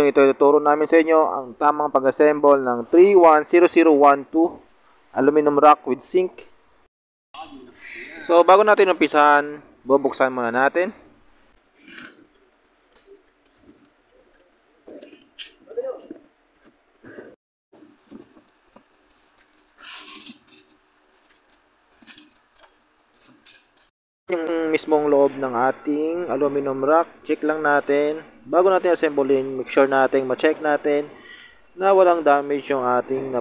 Yung ito ituturo namin sa inyo ang tamang pag-assemble ng 310012 aluminum rack with sink. So bago natin umpisahan, bubuksan muna natin. Yung mismong loob ng ating aluminum rack, check lang natin. Bago natin assemblein, make sure natin, ma-check natin na walang damage yung ating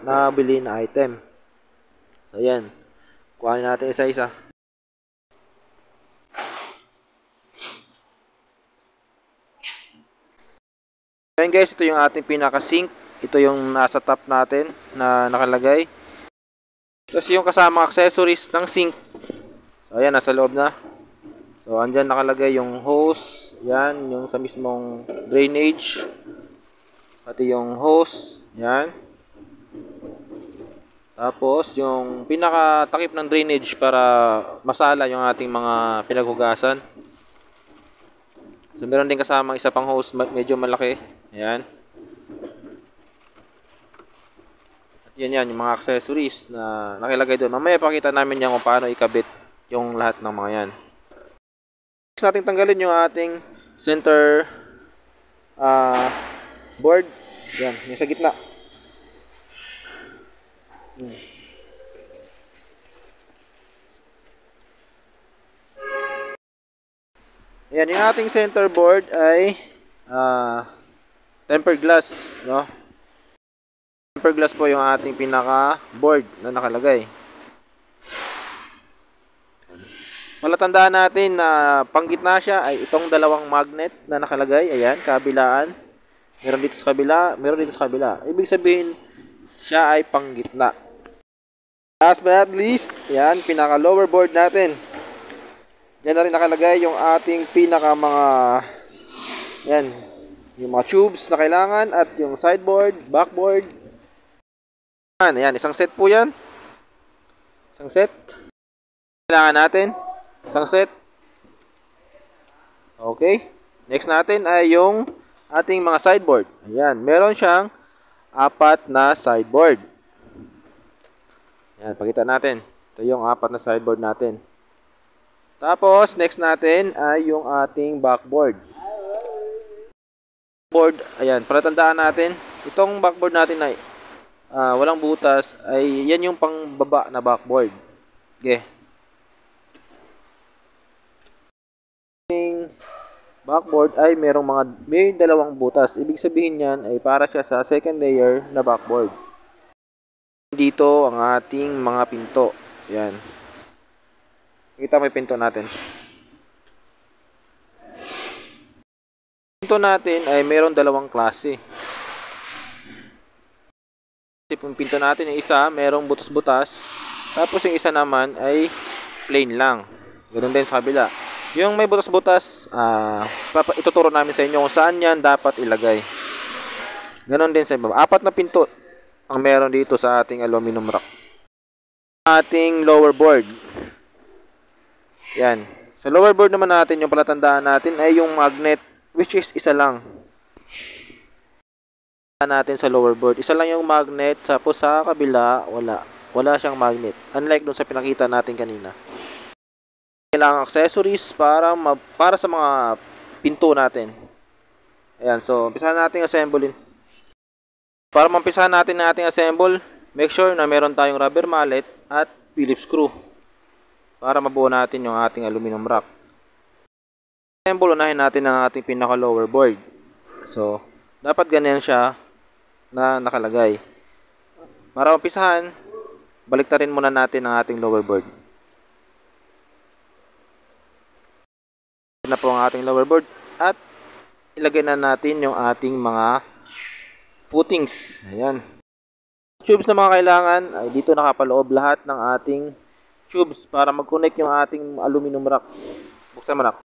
nabili na item. So ayan, kuhanin natin isa-isa. Ayan guys, ito yung ating pinaka-sink. Ito yung nasa top natin na nakalagay. Tapos yung kasama accessories ng sink. So ayan, nasa loob na. So andyan nakalagay yung hose. Yan, yung sa mismong drainage. Pati yung hose. Yan. Tapos yung pinaka-takip ng drainage para masala yung ating mga pinaghugasan. So meron din kasama isa pang hose, medyo malaki. Ayan. At yan yung mga accessories na nakilagay doon. Mamaya pakita namin yan kung paano ikabit yung lahat ng mga yan. Next natin tanggalin yung ating center board. Yan, yung sa gitna. Ayan, yung ating center board ay tempered glass, no? Tempered glass po yung ating pinaka board na nakalagay. Palatandaan natin na panggitna siya ay itong dalawang magnet na nakalagay. Ayan, kabilaan. Meron dito sa kabila, meron dito sa kabila. Ibig sabihin, siya ay panggitna. Last but not least, ayan, pinaka lower board natin. Diyan na rin nakalagay yung ating pinaka mga, yan, yung mga tubes na kailangan at yung sideboard, backboard. Ayan, isang set po yan. Isang set. Kailangan natin. Isang set. Okay. Next natin ay yung ating mga sideboard. Ayan, meron siyang 4 na sideboard. Ayan, pakita natin. Ito yung 4 na sideboard natin. Tapos, next natin ay yung ating backboard. Board, ayan, palatandaan natin. Itong backboard natin ay walang butas, ay yan yung pangbaba na backboard. Okay. Backboard ay may dalawang butas. Ibig sabihin yan ay para siya sa second layer na backboard. Dito ang ating mga pinto. Yan. Kita mo yung pinto natin. Pinto natin ay mayroon dalawang klase. Yung pinto natin yung isa, mayroong butas-butas. Tapos yung isa naman ay plain lang. Ganun din sa kabila. Yung may butas-butas, ituturo namin sa inyo kung saan yan dapat ilagay. Ganon din sa iba. 4 na pinto ang meron dito sa ating aluminum rack. Ating lower board. Yan. Sa lower board naman natin, yung palatandaan natin ay yung magnet, which is isa lang. Natin sa lower board. Isa lang yung magnet, tapos sa kabila, wala. Wala siyang magnet. Unlike dun sa pinakita natin kanina. Kailangan accessories para sa mga pinto natin. Ayan, so umpisahan natin assemblein. Para mampisahan natin na ating assemble, make sure na meron tayong rubber mallet at Phillips screw para mabuo natin yung ating aluminum rack. Assemble, unahin natin ang ating pinaka lower board. So, dapat ganyan siya na nakalagay. Para umpisahan, baliktarin muna natin ang ating lower board. Na po ang ating lower board at ilagay na natin yung ating mga footings. Ayan. Tubes na mga kailangan ay dito nakapaloob lahat ng ating tubes para mag-connect yung ating aluminum rack. Buksan mo na.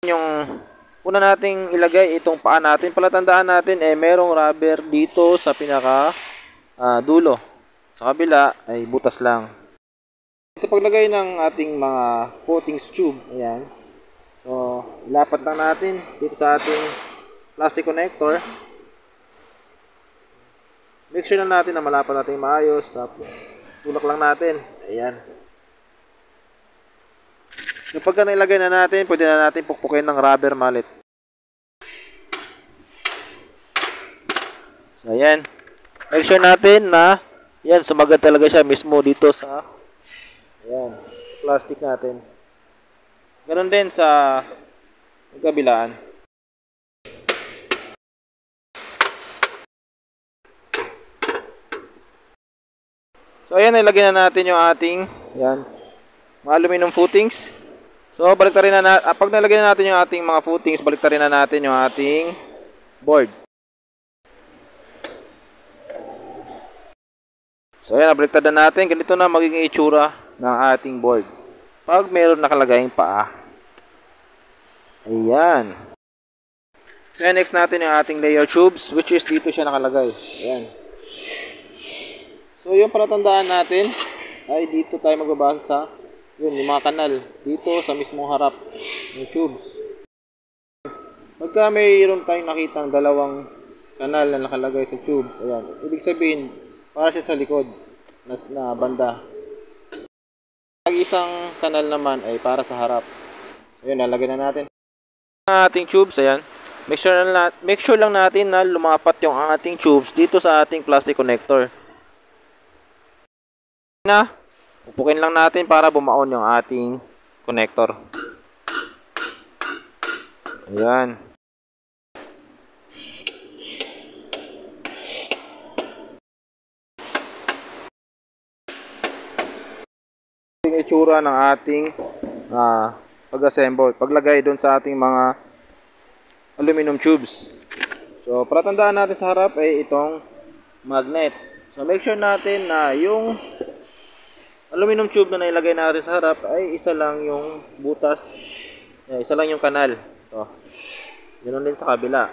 Yung una nating ilagay itong paa natin. Palatandaan natin merong rubber dito sa pinaka dulo. Sa kabila ay butas lang. Sa paglagay ng ating mga footings tube, ayan. So, Ilapat lang natin dito sa ating plastic connector. Make sure lang natin na malapat natin maayos. Tapos, tulak lang natin. Ayan. Kapag nailagay na natin, pwede na natin pukpukin ng rubber mallet. So, ayan. Make sure natin na yan, sumagat talaga siya mismo dito sa ayan, plastic natin. Ganon din sa kabilaan. So ayan, nilagay na natin yung ating yan, mga aluminum footings. So baliktarin na pag nalagay na natin yung ating mga footings, baliktarin na natin yung ating board. So ayan, nabaliktad na natin. Ganito na magiging itsura ng ating board pag mayroon nakalagayng paa. Ayan. So next natin yung ating layer tubes, which is dito siya nakalagay. Ayan. So yung palatandaan natin ay dito tayo magbabasa sa yung mga kanal dito sa mismong harap ng tubes. Pagka mayroon tayong nakitang dalawang kanal na nakalagay sa tubes, ayan, ibig sabihin para siya sa likod na banda. Ang isang kanal naman ay para sa harap. So yun, nalagay na natin ang ating tubes. Ayan, make sure lang natin na lumapat yung ating tubes dito sa ating plastic connector. Na upukin lang natin para bumaon yung ating connector. Ayan. Yung itsura ng ating pag-assemble, paglagay doon sa ating mga aluminum tubes. So, para tandaan natin sa harap ay itong magnet. So, make sure natin na yung aluminum tube na nailagay natin sa harap ay isa lang yung butas, isa lang yung kanal. So, ganoon din sa kabila.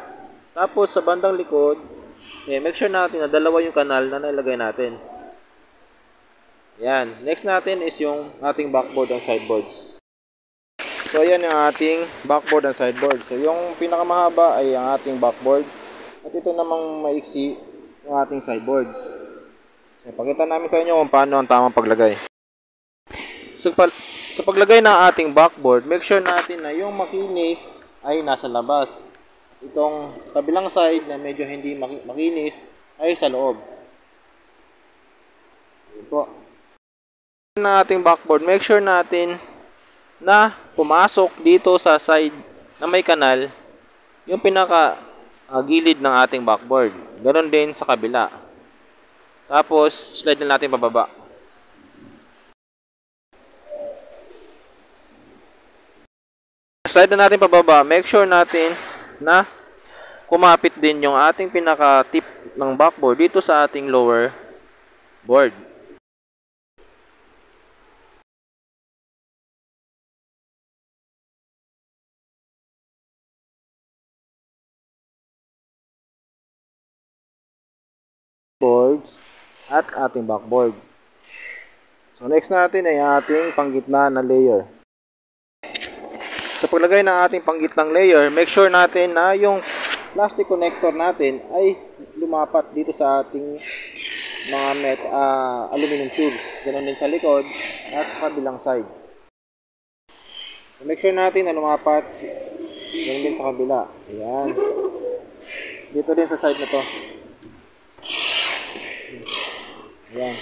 Tapos, sa bandang likod, make sure natin na dalawa yung kanal na nailagay natin. Yan. Next natin is yung ating backboard and sideboards. So, ayan yung ating backboard and sideboard. So, yung pinakamahaba ay ang ating backboard. At ito namang maiksi yung ating sideboards. So, pakita namin sa inyo kung paano ang tamang paglagay. So, sa paglagay ng ating backboard, make sure natin na yung makinis ay nasa labas. Itong kabilang side na medyo hindi makinis ay sa loob. Ito po. Na ating backboard, make sure natin na pumasok dito sa side na may kanal yung pinaka gilid ng ating backboard. Ganon din sa kabila. Tapos slide na natin pababa. Slide na natin pababa. Make sure natin na kumapit din yung ating pinaka tip ng backboard dito sa ating lower board. Boards at ating backboard. So next natin ay ating panggitna na layer. Sa paglagay ng ating panggitnang layer, make sure natin na yung plastic connector natin ay lumapat dito sa ating mga aluminum tubes. Ganon din sa likod at sa kabilang side. So make sure natin na lumapat ganon din sa kabila. Ayan. Dito din sa side na to. Ayan.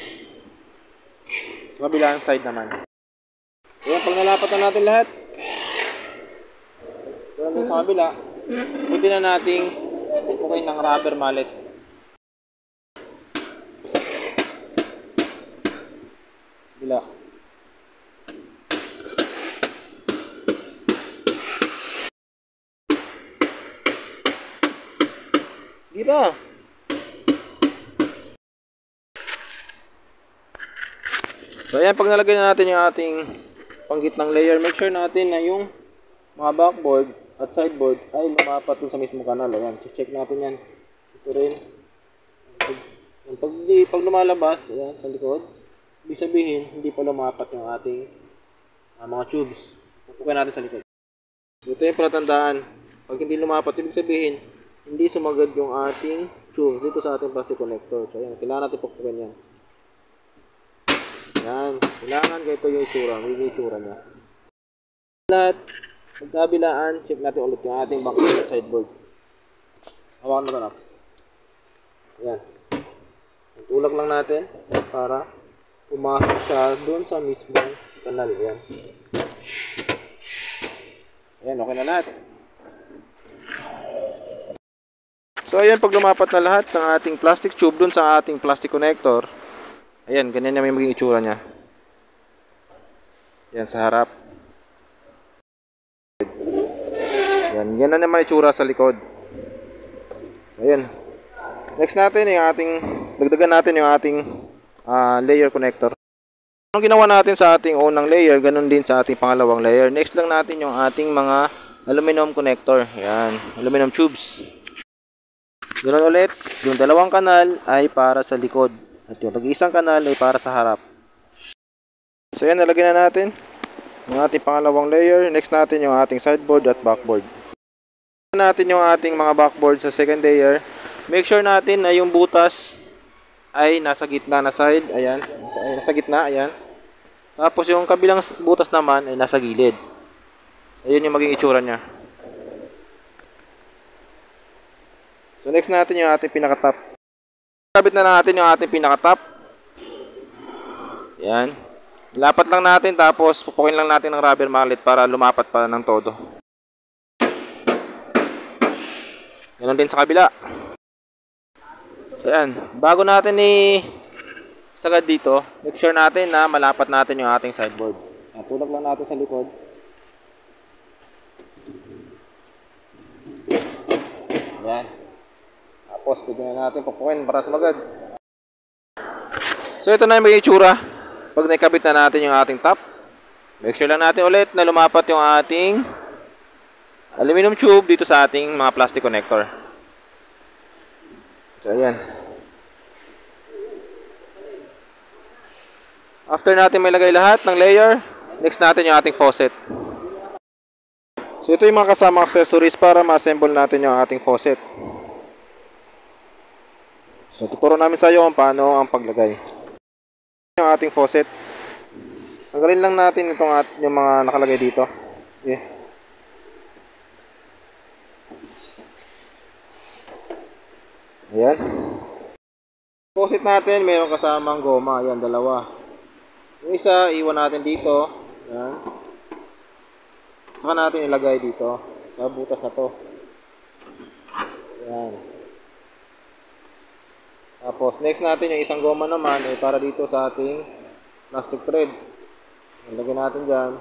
Sa kabilang side naman. Ayan, pag nalapat na natin lahat, doon sa kabila, pwede na nating pupukin ng rubber mallet. Bila. Dito. So ayan, pag nalagay na natin yung ating panggitnang layer, make sure natin na yung mga backboard at sideboard ay lumapat dun sa mismo kanal. Ayan, check natin yan. Ito rin. Pag lumalabas, ayan, sa likod, ibig sabihin, hindi pa lumapat yung ating mga tubes. Pupukin natin sa likod. So, ito yung palatandaan. Pag hindi lumapat, ibig sabihin, hindi sumagad yung ating tube dito sa ating plastic connector. So, ayan, kailangan natin pukpukin yan. Yan. Kailangan ganito yung itsura. May itsura niya. Lahat, magkabilaan, check natin ulit yung ating backboard at sideboard. Hawakan mo na, Rax. Ayan. Tulak lang natin para pumasok siya doon sa mismong kanal. Ayan. Ayan, okay na lahat. So, ayan, pag lumapat na lahat ng ating plastic tube doon sa ating plastic connector, ayan, ganyan na may maging itsura niya. Ayan, sa harap. Ayan, yan na naman itsura sa likod. So, ayan. Next natin, yung ating, dagdagan natin yung ating layer connector. Anong ginawa natin sa ating unang layer, ganun din sa ating pangalawang layer. Next lang natin yung ating mga aluminum connector. Ayan, aluminum tubes. Ganun ulit, yung dalawang kanal ay para sa likod at yung tag-isang kanal ay para sa harap. So yan, nalagyan na natin yung ating pangalawang layer. Next natin yung ating sideboard at backboard. Natin yung ating mga backboard sa second layer. Make sure natin na yung butas ay nasa gitna na side. Ayan, nasa gitna, ayan. Tapos yung kabilang butas naman ay nasa gilid. So yun yung maging itsura nya. So next natin yung ating pinaka-top. Kabit na natin yung ating pinaka-top. Yan. Lapat lang natin tapos pupukin lang natin ng rubber mallet para lumapat pa ng todo. Ganun din sa kabila. So yan. Bago natin sagad dito, make sure natin na malapat natin yung ating sideboard. Tulak lang natin sa likod. Yan. Tapos, pwede na natin pupukin para sumagad. So, ito na yung magiging itsura. Pag naikabit na natin yung ating top, make sure lang natin ulit na lumapat yung ating aluminum tube dito sa ating mga plastic connector. So, ayan. After natin may lagay lahat ng layer, next natin yung ating faucet. So, ito yung mga kasamang accessories para ma-assemble natin yung ating faucet. So, tuturo namin sa iyo kung paano ang paglagay. Yung ating faucet. Tanggalin lang natin yung mga nakalagay dito. Okay. Ayan. Faucet natin, mayroong kasamang goma. Ayan, dalawa. Yung isa, iwan natin dito. Ayan. Saka natin ilagay dito sa butas na to. Ayan. Tapos, next natin yung isang goma naman ay para dito sa ating plastic thread. Lagyan natin dyan.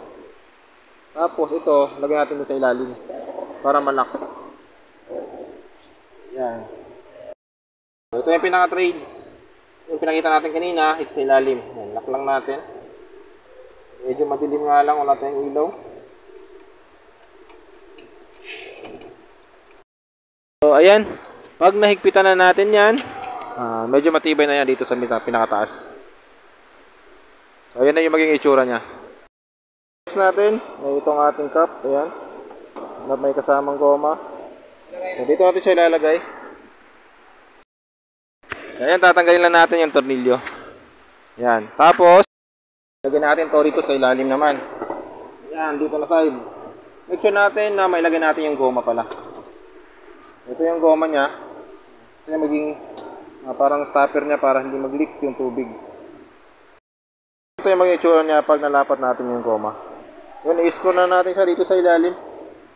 Tapos, ito, lagyan natin sa ilalim para malak. Yan. Ito yung pinaka-thread. Yung pinakita natin kanina, ito sa ilalim. Yan, lock lang natin. Medyo madilim nga lang, wala tayong ilaw. So, ayan. Pag nahigpitan na natin yan, medyo matibay na yan dito sa pinakataas. So, ayan na yung maging itsura nya. Next natin, ay itong ating cup. Ayan. Na may kasamang goma. So, dito natin siya ilalagay. Ayan, tatanggalin lang natin yung tornilyo. Ayan. Tapos, lagyan natin to dito sa ilalim naman. Ayan, dito na side. Make sure natin na mailagay natin yung goma pala. Ito yung goma nya. Ito yung maging parang stopper niya para hindi mag-leak yung tubig. Ito yung maging itsura niya pag nalapat natin yung goma. Yun, i-screw na natin siya dito sa ilalim.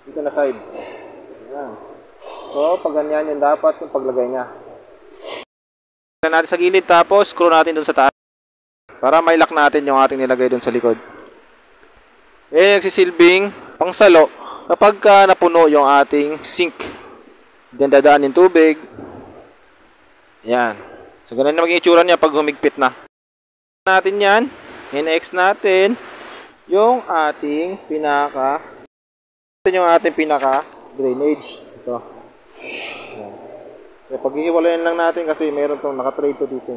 Dito na side. Ayan. So, pag ganyan yung dapat yung paglagay niya. Lagyan natin sa gilid tapos screw natin dun sa taas. Para may-lock natin yung ating nilagay dun sa likod. Nagsisilbing pangsalo kapag napuno yung ating sink. Diyan dadaan yung tubig. Yan. So, ganun na maging itsura niya pag humigpit na. Natin yan. In-X natin yung ating pinaka drainage. Ito. Yan. So, paghihiwalayin lang natin kasi meron tong naka-tray to dito.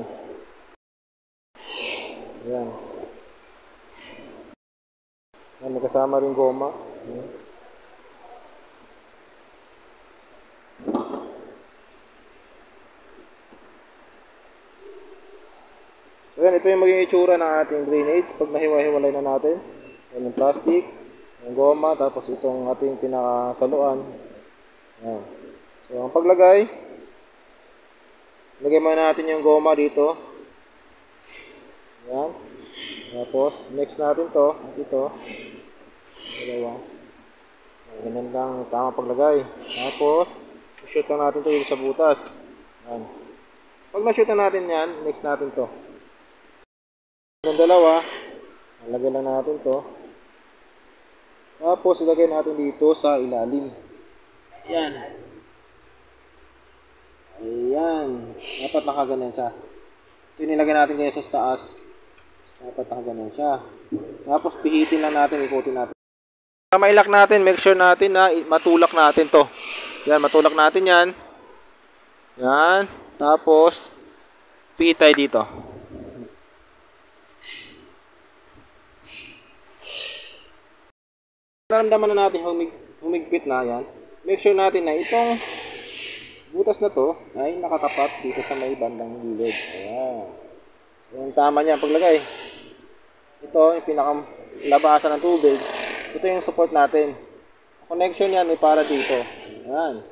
Yan. Yan, may kasama rin goma. Yan. Ayan, ito yung magiging itsura ng ating drainage pag nahiwa-hiwalay na natin. Ayan yung plastic, yung goma, tapos itong ating pinakasaluan. Ayan. So, ang paglagay, lagay muna natin yung goma dito. Ayan. Tapos, next natin to, ito. Dalawa. Ganun lang, tama paglagay. Tapos, shoot lang natin to dito sa butas. Ayan. Pag na-shoot na natin yan, next natin to. Yung dalawa, lagay lang natin to. Tapos, ilagay natin dito sa ilalim. Ayan. Ayan. Dapat nakaganan siya. Ito yung nilagay natin ngayon sa taas. Dapat nakaganan siya. Tapos, pihitin lang natin, ikutin natin. Para mailak natin, make sure natin na matulak natin to. Yan, matulak natin yan. Yan. Tapos, pihit tayo dito. Naramdaman na natin humigpit na yan. Make sure natin na itong butas na to ay nakatapat dito sa may bandang gilid. Ayan. Yung tama niya paglagay. Ito yung pinakalabasan ng tubig. Ito yung support natin. Connection yan ay para dito. Ayan.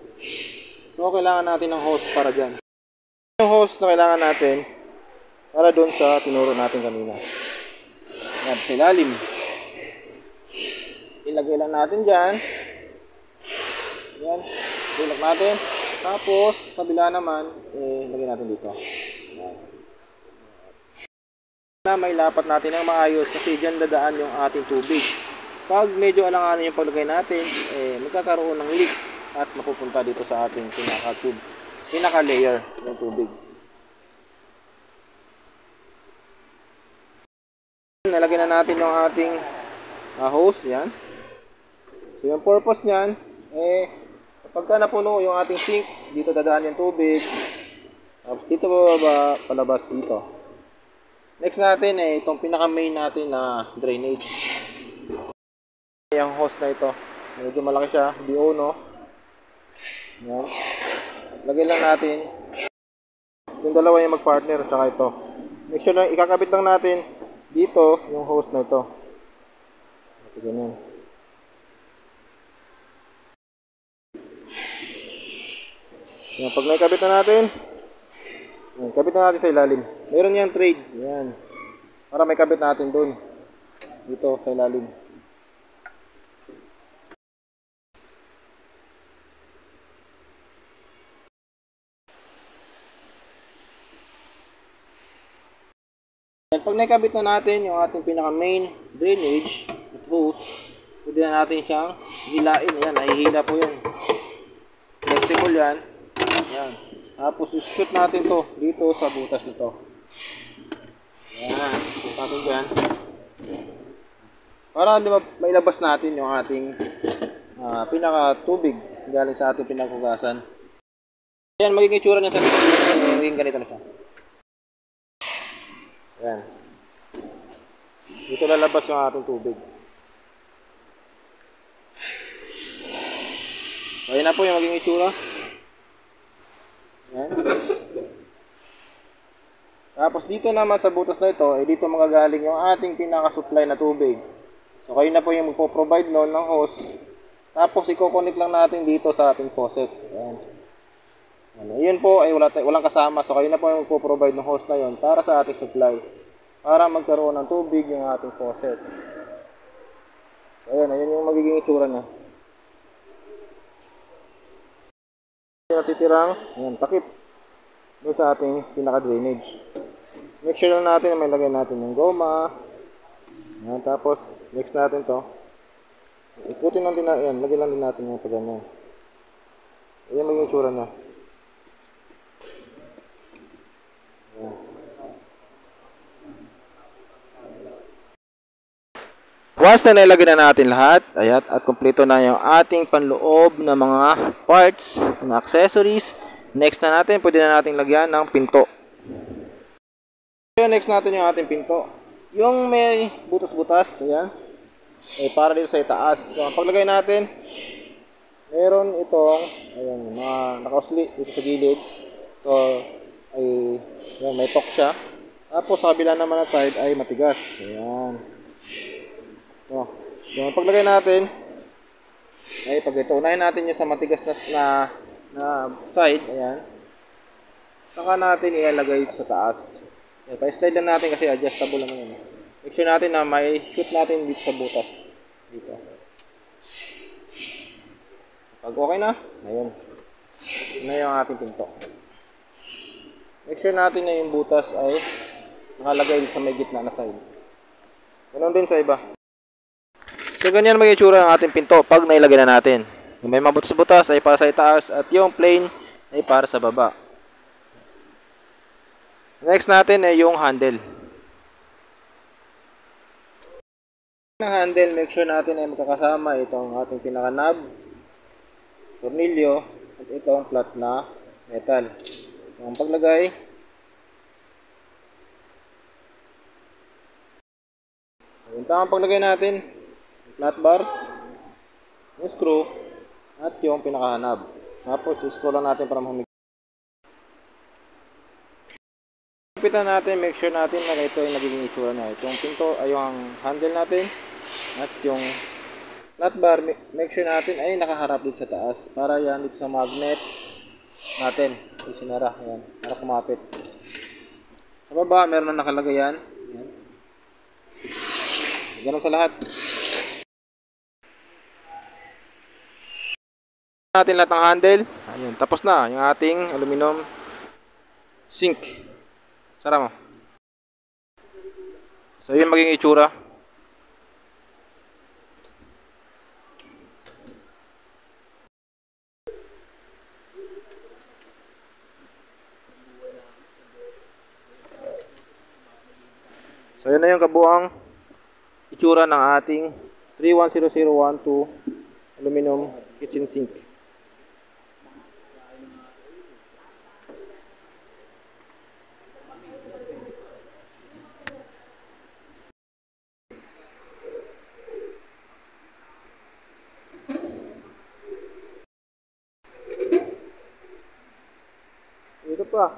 So kailangan natin ng hose para dyan. Yung hose na kailangan natin para doon sa tinuro natin kanina. Ayan, sa ilalim. Ilagay lang natin dyan. Yan. Ilagay natin. Tapos, kabila naman, ilagay natin dito. Yan. Na may lapat natin ng maayos kasi dyan dadaan yung ating tubig. Pag medyo alanganin yung paglagay natin, magkakaroon ng leak at mapupunta dito sa ating pinaka-tube, pinaka-layer ng tubig. Nalagay na natin yung ating hose. Yan. So yung purpose niyan, kapag napuno yung ating sink, dito dadaan yung tubig. Tapos dito bababa, palabas dito. Next natin itong pinaka-main natin na drainage. Yung hose na ito, medyo malaki siya, di uno. Yan. Lagay lang natin. Yung dalawa yung mag-partner, tsaka ito. Make sure lang, ikakabit lang natin dito yung hose na ito. Ito ganyan. Yan, pag naikabit na natin, kabit na natin sa ilalim. Meron yan trade. Yan. Para may kabit natin dun. Dito sa ilalim. Yan, pag naikabit na natin yung ating pinaka main drainage at hose, pwede na natin siyang hilain. Yan, nahihila po yan. Flexible yan. Yan. Tapos shoot natin to dito sa butas nito. Yan. Shoot natin dyan. Para mailabas natin yung ating pinaka-tubig galing sa ating pinaghugasan. Yan, magiging itsura niya sa magiging ganito na siya. Yan. Dito lalabas yung ating tubig. So, yan na po yung magiging itsura. Yan. Tapos dito naman sa butas na ito, dito magagaling yung ating pinaka-supply na tubig. So kayo na po yung magpo-provide noon ng hose. Tapos i-connect lang natin dito sa ating faucet. Yan. Yun po ay walang kasama. So kayo na po yung magpo-provide ng hose na yun para sa ating supply. Para magkaroon ng tubig yung ating faucet. So ayan yung magiging itsura na. Natitirang takip doon sa ating pinaka-drainage. Make sure lang natin na may lagay natin yung goma. Yan, tapos next natin to. Ikutin lang din natin, lagay lang din natin yung pagano. Ayan magiging itsura na. Yan. Once na nilagay na natin lahat, at kumpleto na yung ating panloob na mga parts, na accessories, next na natin, pwede na natin lagyan ng pinto. Next natin yung ating pinto. Yung may butas-butas, ayan, para dito sa itaas. So, ang paglagay natin, meron itong, ayan, mga nakausli dito sa gilid. So, ay, ayan, may tok siya. Tapos sa kabila naman na side ay matigas. Ayan. So, yung paglagay natin ay pag ito, unahin natin yung sa matigas na side. Ayan. Saka natin ilalagay sa taas. Ayan, pa-slide lang natin kasi adjustable naman yun. Make sure natin na may shoot natin dito sa butas. Dito. Pag okay na, ayun. Yun na yung ating pinto. Make sure natin na yung butas ay nakalagay sa may gitna na side. Ganun din sa iba. So ganyan maging itsura ng ating pinto pag nailagay na natin. Yung may mabutas-butas ay para sa itaas at yung plain ay para sa baba. Next natin ay yung handle. Ng handle, make sure natin ay magkakasama itong ating pinaka-knob, tornilyo, at itong flat na metal. So, ang paglagay, yung tamang paglagay natin, yung flat bar, yung screw, at yung pinaka-knob. Tapos, screw lang natin para humigit. Pitan natin, make sure natin na ito ay nagiging itsura na. Itong pinto ay yung handle natin at yung flat bar, make sure natin ay nakaharap dito sa taas para yan dito sa magnet natin. Isinara, yan, para kumapit. Sa baba, meron na nakalagay yan. Yan. Ganun sa lahat. Natin lahat ng handle. Ayun, tapos na yung ating aluminum sink. Sara mo. So yun maging itsura. So yun na yung kabuang itsura ng ating 310012 aluminum kitchen sink. Ito pa.